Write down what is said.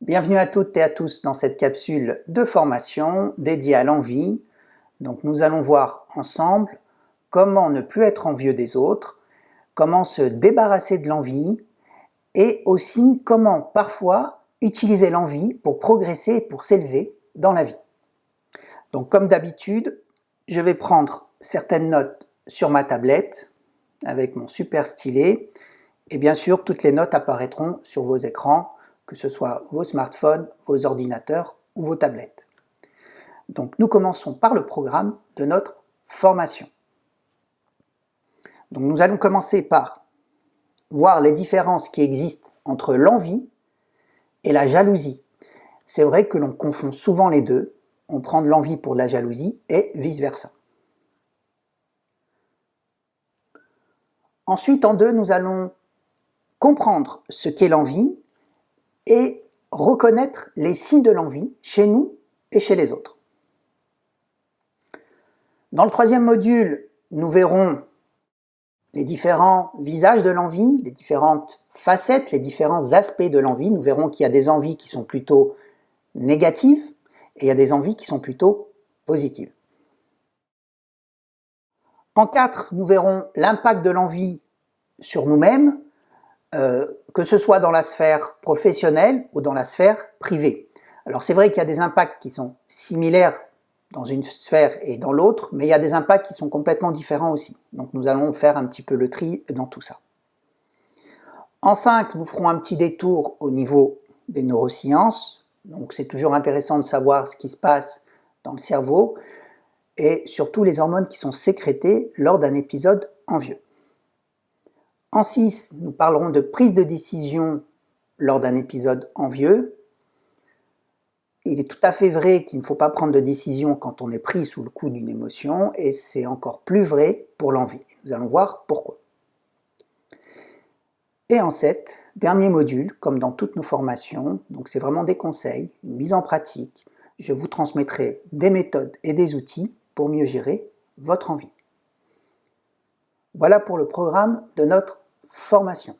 Bienvenue à toutes et à tous dans cette capsule de formation dédiée à l'envie. Donc nous allons voir ensemble comment ne plus être envieux des autres, comment se débarrasser de l'envie et aussi comment parfois utiliser l'envie pour progresser et pour s'élever dans la vie. Donc comme d'habitude, je vais prendre certaines notes sur ma tablette avec mon super stylet et bien sûr toutes les notes apparaîtront sur vos écrans, que ce soit vos smartphones, vos ordinateurs ou vos tablettes. Donc nous commençons par le programme de notre formation. Donc nous allons commencer par voir les différences qui existent entre l'envie et la jalousie. C'est vrai que l'on confond souvent les deux, on prend de l'envie pour de la jalousie et vice-versa. Ensuite, en deux, nous allons comprendre ce qu'est l'envie et reconnaître les signes de l'envie chez nous et chez les autres. Dans le troisième module, nous verrons les différents visages de l'envie, les différentes facettes, les différents aspects de l'envie. Nous verrons qu'il y a des envies qui sont plutôt négatives et il y a des envies qui sont plutôt positives. En 4, nous verrons l'impact de l'envie sur nous-mêmes, que ce soit dans la sphère professionnelle ou dans la sphère privée. Alors c'est vrai qu'il y a des impacts qui sont similaires dans une sphère et dans l'autre, mais il y a des impacts qui sont complètement différents aussi. Donc nous allons faire un petit peu le tri dans tout ça. En 5, nous ferons un petit détour au niveau des neurosciences. Donc c'est toujours intéressant de savoir ce qui se passe dans le cerveau et surtout les hormones qui sont sécrétées lors d'un épisode envieux. En 6, nous parlerons de prise de décision lors d'un épisode envieux. Il est tout à fait vrai qu'il ne faut pas prendre de décision quand on est pris sous le coup d'une émotion, et c'est encore plus vrai pour l'envie. Nous allons voir pourquoi. Et en 7, dernier module, comme dans toutes nos formations, donc c'est vraiment des conseils, une mise en pratique. Je vous transmettrai des méthodes et des outils pour mieux gérer votre envie. Voilà pour le programme de notre formation.